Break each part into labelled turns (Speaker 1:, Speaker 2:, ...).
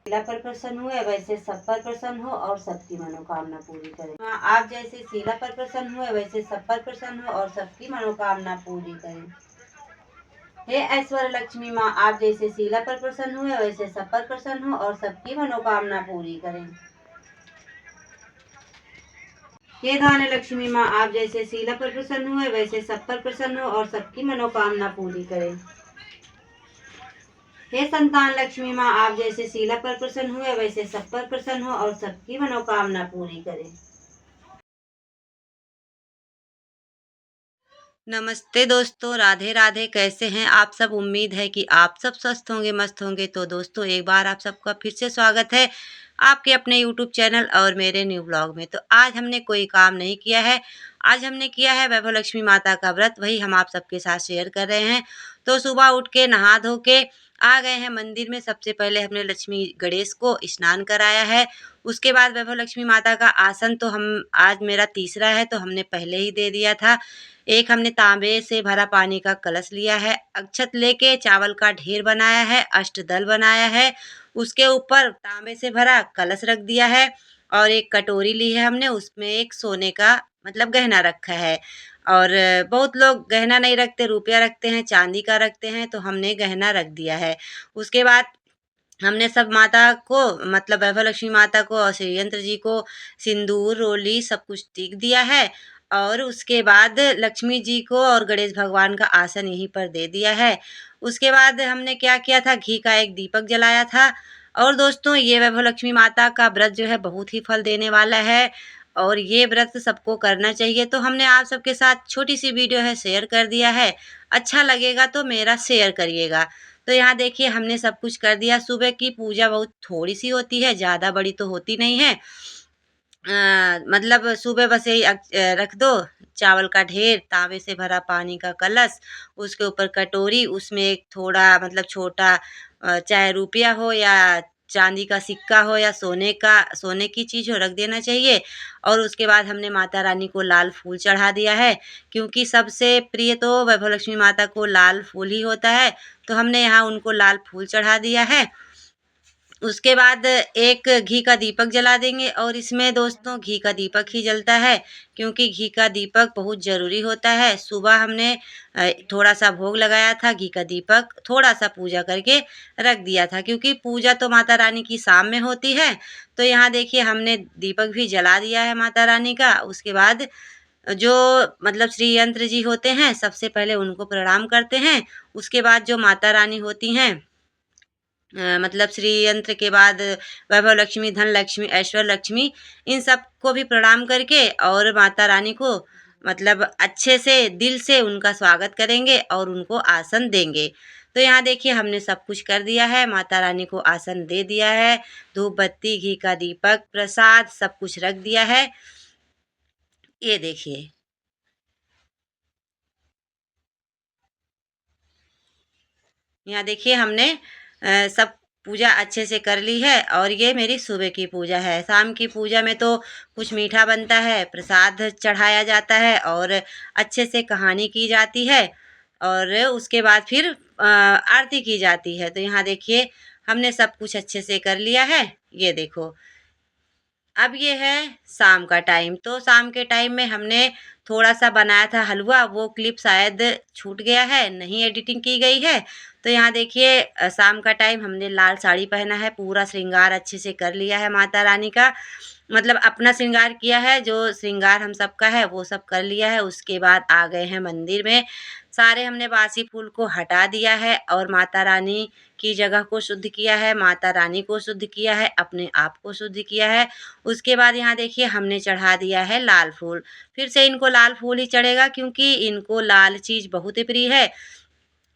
Speaker 1: शीला पर प्रसन्न हुए वैसे सब पर प्रसन्न हो और सबकी मनोकामना पूरी करें। माँ आप जैसे शीला पर प्रसन्न हुए वैसे सब पर प्रसन्न हो और सबकी मनोकामना पूरी करें। हे ऐश्वर्य लक्ष्मी माँ आप जैसे शीला पर प्रसन्न हुए वैसे सब पर प्रसन्न हो और सबकी मनोकामना पूरी करें। हे धान्य लक्ष्मी माँ आप जैसे शीला पर प्रसन्न हुए वैसे सब पर प्रसन्न हो और सबकी मनोकामना पूरी करें। हे संतान लक्ष्मी माँ आप जैसे शीला पर प्रसन्न हुए वैसे सब पर प्रसन्न हो और सबकी मनोकामना पूरी करें। नमस्ते दोस्तों, राधे राधे। कैसे हैं आप सब? उम्मीद है कि आप सब स्वस्थ होंगे, मस्त होंगे। तो दोस्तों एक बार आप सबका फिर से स्वागत है आपके अपने YouTube चैनल और मेरे न्यू ब्लॉग में। तो आज हमने कोई काम नहीं किया है, आज हमने किया है वैभव लक्ष्मी माता का व्रत, वही हम आप सबके साथ शेयर कर रहे हैं। तो सुबह उठ के नहा धो के आ गए हैं मंदिर में। सबसे पहले हमने लक्ष्मी गणेश को स्नान कराया है। उसके बाद वैभव लक्ष्मी माता का आसन तो हम आज मेरा तीसरा है, तो हमने पहले ही दे दिया था। एक हमने तांबे से भरा पानी का कलश लिया है, अक्षत लेके चावल का ढेर बनाया है, अष्टदल बनाया है, उसके ऊपर तांबे से भरा कलश रख दिया है और एक कटोरी ली है हमने, उसमें एक सोने का मतलब गहना रखा है। और बहुत लोग गहना नहीं रखते, रुपया रखते हैं, चांदी का रखते हैं, तो हमने गहना रख दिया है। उसके बाद हमने सब माता को मतलब वैभव लक्ष्मी माता को और श्री यंत्र जी को सिंदूर रोली सब कुछ टिक दिया है। और उसके बाद लक्ष्मी जी को और गणेश भगवान का आसन यहीं पर दे दिया है। उसके बाद हमने क्या किया था, घी का एक दीपक जलाया था। और दोस्तों ये वैभव लक्ष्मी माता का व्रत जो है बहुत ही फल देने वाला है और ये व्रत सबको करना चाहिए। तो हमने आप सबके साथ छोटी सी वीडियो है शेयर कर दिया है। अच्छा लगेगा तो मेरा शेयर करिएगा। तो यहाँ देखिए हमने सब कुछ कर दिया। सुबह की पूजा बहुत थोड़ी सी होती है, ज़्यादा बड़ी तो होती नहीं है। मतलब सुबह बस यही रख दो, चावल का ढेर, तांबे से भरा पानी का कलश, उसके ऊपर कटोरी, उसमें एक थोड़ा मतलब छोटा चाहे रुपया हो या चांदी का सिक्का हो या सोने की चीज़ हो, रख देना चाहिए। और उसके बाद हमने माता रानी को लाल फूल चढ़ा दिया है, क्योंकि सबसे प्रिय तो वैभव लक्ष्मी माता को लाल फूल ही होता है। तो हमने यहाँ उनको लाल फूल चढ़ा दिया है। उसके बाद एक घी का दीपक जला देंगे और इसमें दोस्तों घी का दीपक ही जलता है, क्योंकि घी का दीपक बहुत ज़रूरी होता है। सुबह हमने थोड़ा सा भोग लगाया था, घी का दीपक थोड़ा सा पूजा करके रख दिया था, क्योंकि पूजा तो माता रानी की शाम में होती है। तो यहाँ देखिए हमने दीपक भी जला दिया है माता रानी का। उसके बाद जो मतलब श्री यंत्र जी होते हैं, सबसे पहले उनको प्रणाम करते हैं। उसके बाद जो माता रानी होती हैं, मतलब श्री यंत्र के बाद वैभव लक्ष्मी, धन लक्ष्मी, ऐश्वर्य लक्ष्मी, इन सब को भी प्रणाम करके और माता रानी को मतलब अच्छे से दिल से उनका स्वागत करेंगे और उनको आसन देंगे। तो यहाँ देखिए हमने सब कुछ कर दिया है, माता रानी को आसन दे दिया है, धूप बत्ती, घी का दीपक, प्रसाद सब कुछ रख दिया है। ये देखिए यहाँ देखिए हमने सब पूजा अच्छे से कर ली है। और ये मेरी सुबह की पूजा है। शाम की पूजा में तो कुछ मीठा बनता है, प्रसाद चढ़ाया जाता है और अच्छे से कहानी की जाती है और उसके बाद फिर आरती की जाती है। तो यहाँ देखिए हमने सब कुछ अच्छे से कर लिया है। ये देखो अब ये है शाम का टाइम। तो शाम के टाइम में हमने थोड़ा सा बनाया था हलवा, वो क्लिप शायद छूट गया है, नहीं एडिटिंग की गई है। तो यहाँ देखिए शाम का टाइम हमने लाल साड़ी पहना है, पूरा श्रृंगार अच्छे से कर लिया है माता रानी का, मतलब अपना श्रृंगार किया है, जो श्रृंगार हम सबका है वो सब कर लिया है। उसके बाद आ गए हैं मंदिर में। सारे हमने बासी फूल को हटा दिया है और माता रानी की जगह को शुद्ध किया है, माता रानी को शुद्ध किया है, अपने आप को शुद्ध किया है। उसके बाद यहाँ देखिए हमने चढ़ा दिया है लाल फूल। फिर से इनको लाल फूल ही चढ़ेगा, क्योंकि इनको लाल चीज़ बहुत ही प्रिय है।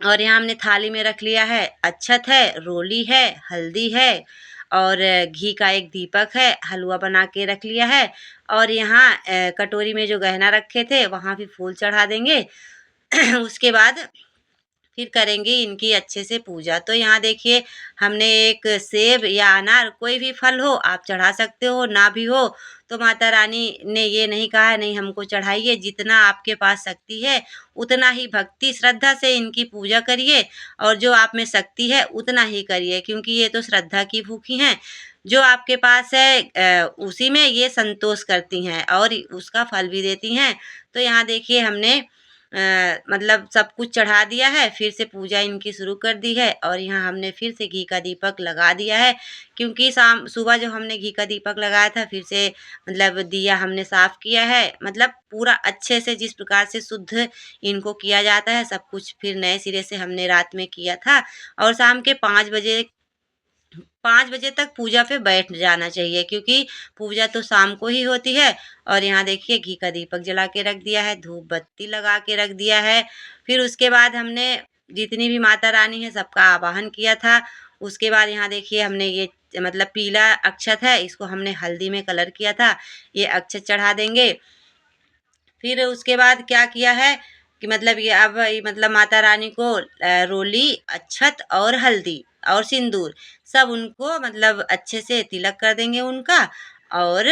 Speaker 1: और यहाँ हमने थाली में रख लिया है, अक्षत है, रोली है, हल्दी है और घी का एक दीपक है, हलवा बना के रख लिया है। और यहाँ कटोरी में जो गहना रखे थे वहाँ भी फूल चढ़ा देंगे। उसके बाद फिर करेंगे इनकी अच्छे से पूजा। तो यहाँ देखिए हमने एक सेब या अनार कोई भी फल हो आप चढ़ा सकते हो, ना भी हो तो माता रानी ने ये नहीं कहा है नहीं हमको चढ़ाइए, जितना आपके पास शक्ति है उतना ही भक्ति श्रद्धा से इनकी पूजा करिए और जो आप में शक्ति है उतना ही करिए, क्योंकि ये तो श्रद्धा की भूखी हैं। जो आपके पास है उसी में ये संतोष करती हैं और उसका फल भी देती हैं। तो यहाँ देखिए हमने मतलब सब कुछ चढ़ा दिया है, फिर से पूजा इनकी शुरू कर दी है और यहाँ हमने फिर से घी का दीपक लगा दिया है, क्योंकि शाम सुबह जो हमने घी का दीपक लगाया था फिर से मतलब दिया हमने साफ किया है, मतलब पूरा अच्छे से जिस प्रकार से शुद्ध इनको किया जाता है सब कुछ फिर नए सिरे से हमने रात में किया था। और शाम के 5 बजे तक पूजा पे बैठ जाना चाहिए, क्योंकि पूजा तो शाम को ही होती है। और यहाँ देखिए घी का दीपक जला के रख दिया है, धूप बत्ती लगा के रख दिया है। फिर उसके बाद हमने जितनी भी माता रानी है सबका आवाहन किया था। उसके बाद यहाँ देखिए हमने ये मतलब पीला अक्षत है, इसको हमने हल्दी में कलर किया था, ये अक्षत चढ़ा देंगे। फिर उसके बाद क्या किया है कि मतलब ये अब मतलब माता रानी को रोली, अक्षत और हल्दी और सिंदूर सब उनको मतलब अच्छे से तिलक कर देंगे उनका और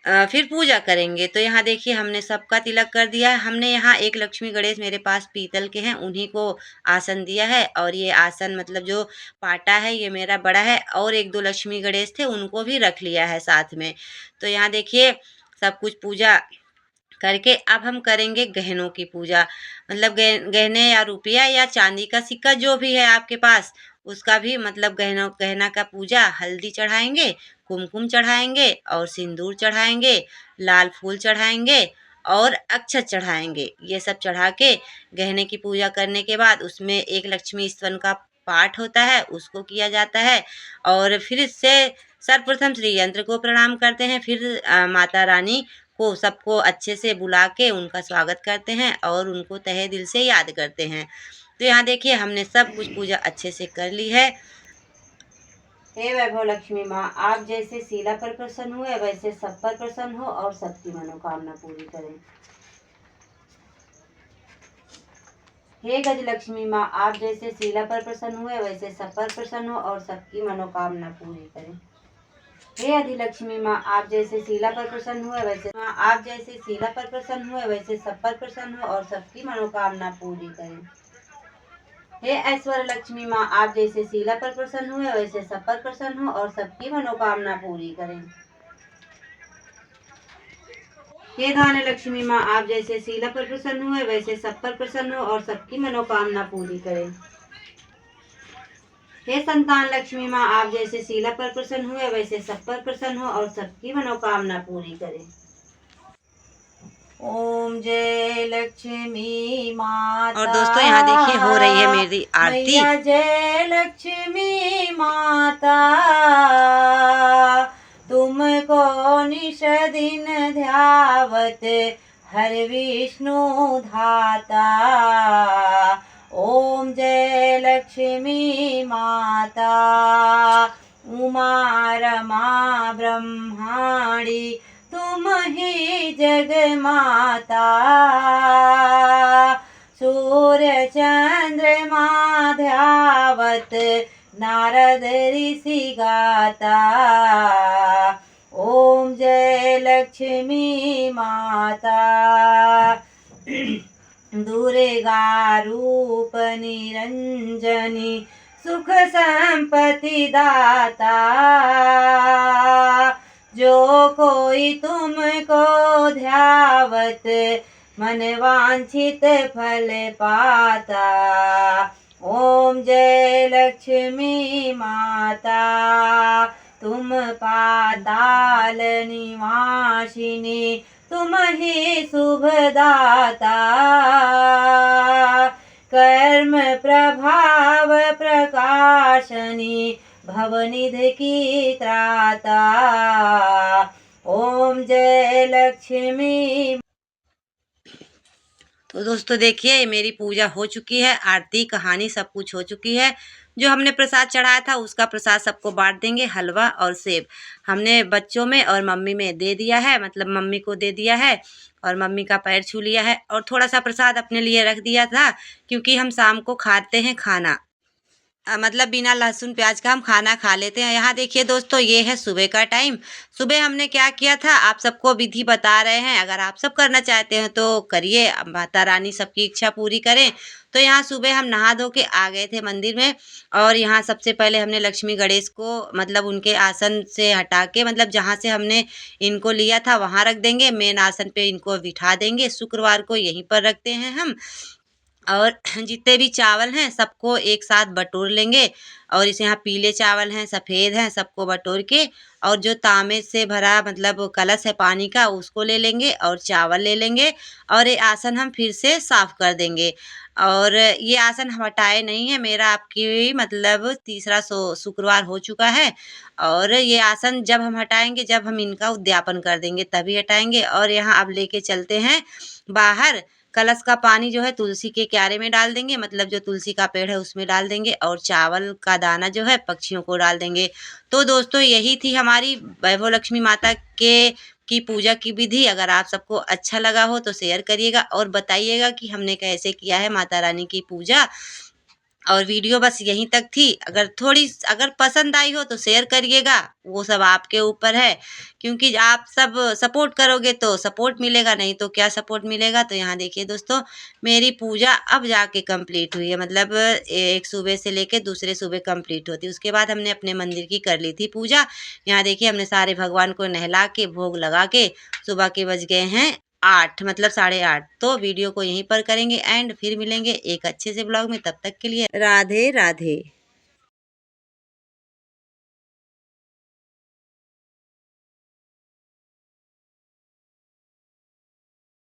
Speaker 1: फिर पूजा करेंगे। तो यहाँ देखिए हमने सबका तिलक कर दिया है। हमने यहाँ एक लक्ष्मी गणेश मेरे पास पीतल के हैं, उन्हीं को आसन दिया है और ये आसन मतलब जो पाटा है ये मेरा बड़ा है और एक दो लक्ष्मी गणेश थे उनको भी रख लिया है साथ में। तो यहाँ देखिए सब कुछ पूजा करके अब हम करेंगे गहनों की पूजा, मतलब गहने या रुपया या चांदी का सिक्का जो भी है आपके पास उसका भी मतलब गहना का पूजा, हल्दी चढ़ाएंगे, कुमकुम चढ़ाएंगे और सिंदूर चढ़ाएंगे, लाल फूल चढ़ाएंगे और अक्षत चढ़ाएंगे। ये सब चढ़ा के गहने की पूजा करने के बाद उसमें एक लक्ष्मी स्तवन का पाठ होता है उसको किया जाता है और फिर इससे सर्वप्रथम श्री यंत्र को प्रणाम करते हैं। फिर माता रानी को सबको अच्छे से बुला के उनका स्वागत करते हैं और उनको तहे दिल से याद करते हैं। तो यहाँ देखिए हमने सब कुछ पूजा अच्छे से कर ली है। हे वैभव लक्ष्मी माँ, आप जैसे शीला पर प्रसन्न हुए वैसे सब पर प्रसन्न हो और सबकी मनोकामना पूरी करें। हे गज लक्ष्मी माँ, आप जैसे शीला पर प्रसन्न हुए वैसे सब पर प्रसन्न हो और सबकी मनोकामना पूरी करें। हे अधिलक्ष्मी माँ, आप जैसे शीला पर प्रसन्न हुए वैसे सब पर प्रसन्न हो और सबकी मनोकामना पूरी करें। हे ऐश्वर्य लक्ष्मी माँ, आप जैसे शीला पर प्रसन्न हुए वैसे सब पर प्रसन्न हो और सबकी मनोकामना पूरी करें। हे धान्य लक्ष्मी माँ, आप जैसे शीला पर प्रसन्न हुए वैसे सब पर प्रसन्न हो और सबकी मनोकामना पूरी करें। हे संतान लक्ष्मी माँ, आप जैसे शीला पर प्रसन्न हुए वैसे सब पर प्रसन्न हो और सबकी मनोकामना पूरी करें। ओम जय लक्ष्मी माता। और दोस्तों यहाँ देखिए हो रही है मेरी आरती। मैया जय लक्ष्मी माता, तुमको निश दिन ध्यावत हर विष्णु धाता। ओम जय लक्ष्मी माता, उमा रमा ब्रह्माणी तुम ही जग माता। सूर्य चंद्रमा ध्यावत नारद ऋषि गाता। ओम जय लक्ष्मी माता, दुर्गा रूप निरंजनी सुख संपत्ति दाता। जो कोई तुमको ध्यावत मन वांछित फल पाता। ओम जय लक्ष्मी माता, तुम पाताल निवासिनी तुम ही शुभदाता। कर्म प्रभाव प्रकाशनी भवनिधि की त्राता। ओम जय लक्ष्मी। तो दोस्तों देखिए मेरी पूजा हो चुकी है, आरती कहानी सब कुछ हो चुकी है। जो हमने प्रसाद चढ़ाया था उसका प्रसाद सबको बांट देंगे। हलवा और सेब हमने बच्चों में और मम्मी में दे दिया है, मतलब मम्मी को दे दिया है और मम्मी का पैर छू लिया है, और थोड़ा सा प्रसाद अपने लिए रख दिया था क्योंकि हम शाम को खाते हैं खाना, मतलब बिना लहसुन प्याज का हम खाना खा लेते हैं। यहाँ देखिए दोस्तों, ये है सुबह का टाइम। सुबह हमने क्या किया था, आप सबको विधि बता रहे हैं। अगर आप सब करना चाहते हैं तो करिए, अब माता रानी सबकी इच्छा पूरी करें। तो यहाँ सुबह हम नहा धो के आ गए थे मंदिर में, और यहाँ सबसे पहले हमने लक्ष्मी गणेश को मतलब उनके आसन से हटा के, मतलब जहाँ से हमने इनको लिया था वहाँ रख देंगे। मेन आसन पे इनको बिठा देंगे। शुक्रवार को यहीं पर रखते हैं हम। और जितने भी चावल हैं सबको एक साथ बटोर लेंगे, और इसे यहाँ पीले चावल हैं, सफ़ेद हैं, सबको बटोर के, और जो तांबे से भरा मतलब कलश है पानी का उसको ले लेंगे और चावल ले लेंगे, और ये आसन हम फिर से साफ कर देंगे। और ये आसन हम हटाए नहीं है, मेरा आपकी मतलब तीसरा शुक्रवार हो चुका है, और ये आसन जब हम हटाएंगे, जब हम इनका उद्यापन कर देंगे तभी हटाएंगे। और यहाँ अब लेके चलते हैं बाहर। कलश का पानी जो है तुलसी के क्यारे में डाल देंगे, मतलब जो तुलसी का पेड़ है उसमें डाल देंगे, और चावल का दाना जो है पक्षियों को डाल देंगे। तो दोस्तों यही थी हमारी वैभव लक्ष्मी माता के की पूजा की विधि। अगर आप सबको अच्छा लगा हो तो शेयर करिएगा और बताइएगा कि हमने कैसे किया है माता रानी की पूजा। और वीडियो बस यहीं तक थी। अगर पसंद आई हो तो शेयर करिएगा, वो सब आपके ऊपर है, क्योंकि आप सब सपोर्ट करोगे तो सपोर्ट मिलेगा, नहीं तो क्या सपोर्ट मिलेगा। तो यहाँ देखिए दोस्तों, मेरी पूजा अब जाके कंप्लीट हुई है, मतलब एक सुबह से लेके दूसरे सुबह कंप्लीट होती, उसके बाद हमने अपने मंदिर की कर ली थी पूजा। यहाँ देखिए हमने सारे भगवान को नहला के भोग लगा के सुबह के बज गए हैं 8, मतलब 8:30। तो वीडियो को यहीं पर करेंगे एंड, फिर मिलेंगे एक अच्छे से ब्लॉग में। तब तक के लिए राधे राधे।